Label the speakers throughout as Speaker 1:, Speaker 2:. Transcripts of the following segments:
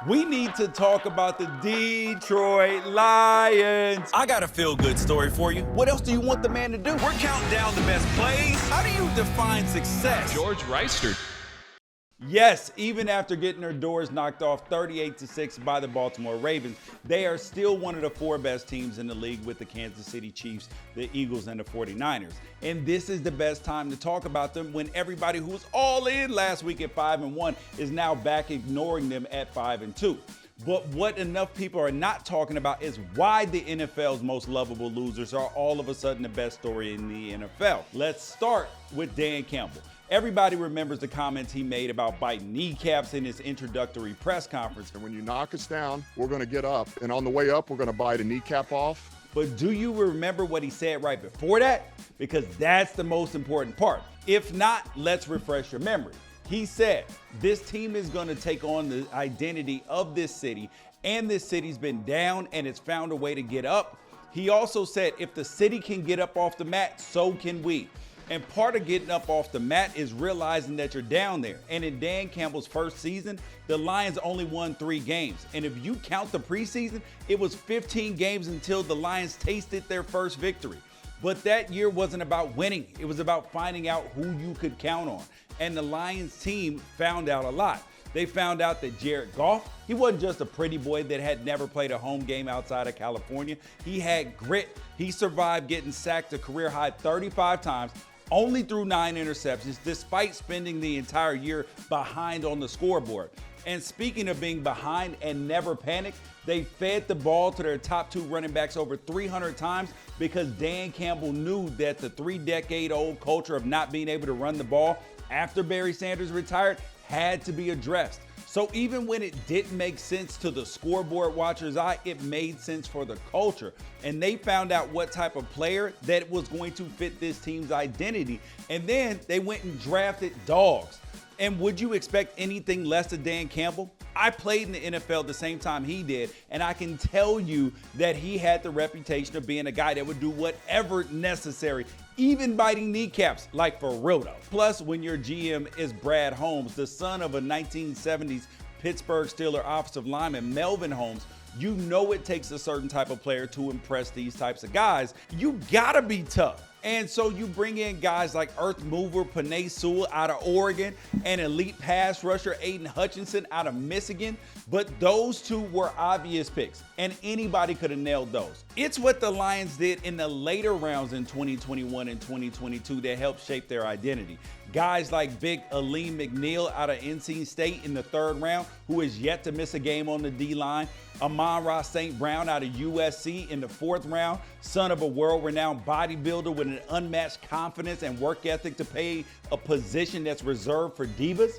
Speaker 1: We need to talk about the Detroit Lions.
Speaker 2: I got a feel-good story for you.
Speaker 1: What else do you want the man to do?
Speaker 2: We're counting down the best plays.
Speaker 1: How do you define success?
Speaker 3: George Reister.
Speaker 1: Yes, even after getting their doors knocked off 38-6 by the Baltimore Ravens, they are still one of the 4 best teams in the league with the Kansas City Chiefs, the Eagles, and the 49ers. And this is the best time to talk about them when everybody who was all in last week at 5-1 is now back ignoring them at 5-2. But what enough people are not talking about is why the NFL's most lovable losers are all of a sudden the best story in the NFL. Let's start with Dan Campbell. Everybody remembers the comments he made about biting kneecaps in his introductory press conference.
Speaker 4: And when you knock us down, we're going to get up. And on the way up, we're going to bite a kneecap off.
Speaker 1: But do you remember what he said right before that? Because that's the most important part. If not, let's refresh your memory. He said, this team is going to take on the identity of this city, and this city's been down and it's found a way to get up. He also said, if the city can get up off the mat, so can we. And part of getting up off the mat is realizing that you're down there. And in Dan Campbell's first season, the Lions only won 3 games. And if you count the preseason, it was 15 games until the Lions tasted their first victory. But that year wasn't about winning. It was about finding out who you could count on. And the Lions team found out a lot. They found out that Jared Goff, he wasn't just a pretty boy that had never played a home game outside of California. He had grit. He survived getting sacked a career high 35 times, only threw 9 interceptions, despite spending the entire year behind on the scoreboard. And speaking of being behind and never panic, they fed the ball to their top 2 running backs over 300 times because Dan Campbell knew that the 3-decade-old culture of not being able to run the ball after Barry Sanders retired had to be addressed. So even when it didn't make sense to the scoreboard watcher's eye, it made sense for the culture. And they found out what type of player that was going to fit this team's identity. And then they went and drafted dogs. And would you expect anything less of Dan Campbell? I played in the NFL the same time he did, and I can tell you that he had the reputation of being a guy that would do whatever necessary, even biting kneecaps, like for real though. Plus, when your GM is Brad Holmes, the son of a 1970s Pittsburgh Steelers offensive lineman, Melvin Holmes, you know it takes a certain type of player to impress these types of guys. You gotta be tough. And so you bring in guys like Earth Mover Penei Sewell out of Oregon and elite pass rusher Aiden Hutchinson out of Michigan. But those 2 were obvious picks, and anybody could have nailed those. It's what the Lions did in the later rounds in 2021 and 2022 that helped shape their identity. Guys like Big Aleem McNeil out of NC State in the 3rd round, who is yet to miss a game on the D-line. Amon-Ra St. Brown out of USC in the 4th round, son of a world-renowned bodybuilder with an unmatched confidence and work ethic to play a position that's reserved for divas.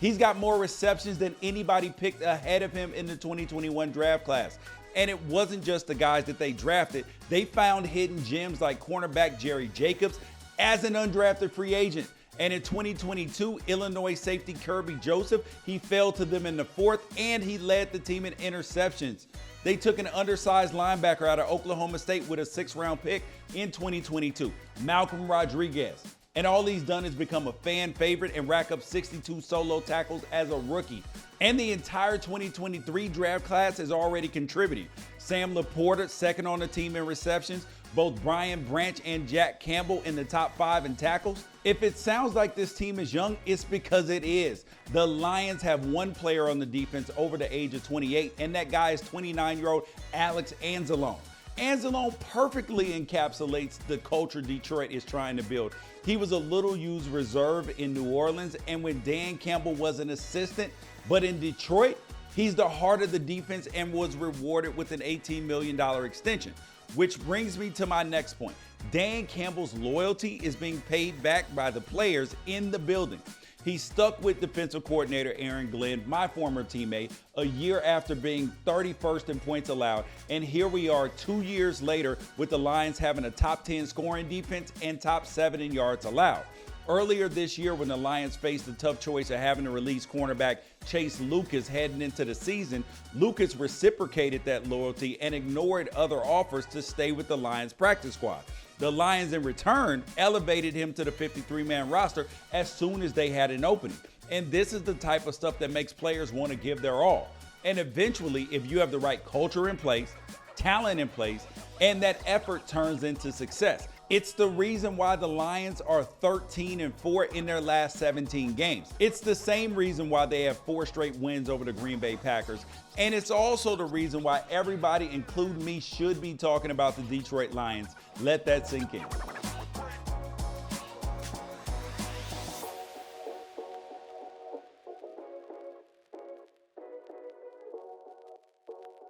Speaker 1: He's got more receptions than anybody picked ahead of him in the 2021 draft class. And it wasn't just the guys that they drafted. They found hidden gems like cornerback Jerry Jacobs as an undrafted free agent. And in 2022, Illinois safety Kirby Joseph, he fell to them in the 4th, and he led the team in interceptions. They took an undersized linebacker out of Oklahoma State with a 6th-round pick in 2022, Malcolm Rodriguez. And all he's done is become a fan favorite and rack up 62 solo tackles as a rookie. And the entire 2023 draft class is already contributing. Sam Laporta, 2nd on the team in receptions. Both Brian Branch and Jack Campbell in the top 5 in tackles. If it sounds like this team is young, it's because it is. The Lions have 1 player on the defense over the age of 28, and that guy is 29-year-old Alex Anzalone. Anzalone perfectly encapsulates the culture Detroit is trying to build. He was a little used reserve in New Orleans, and when Dan Campbell was an assistant, but in Detroit, he's the heart of the defense and was rewarded with an $18 million extension. Which brings me to my next point. Dan Campbell's loyalty is being paid back by the players in the building. He stuck with defensive coordinator Aaron Glenn, my former teammate, a year after being 31st in points allowed. And here we are 2 years later with the Lions having a top 10 scoring defense and top 7 in yards allowed. Earlier this year, when the Lions faced the tough choice of having to release cornerback Chase Lucas heading into the season, Lucas reciprocated that loyalty and ignored other offers to stay with the Lions practice squad. The Lions, in return, elevated him to the 53-man roster as soon as they had an opening. And this is the type of stuff that makes players want to give their all. And eventually, if you have the right culture in place, talent in place, and that effort turns into success. It's the reason why the Lions are 13-4 in their last 17 games. It's the same reason why they have 4 straight wins over the Green Bay Packers. And it's also the reason why everybody, including me, should be talking about the Detroit Lions. Let that sink in.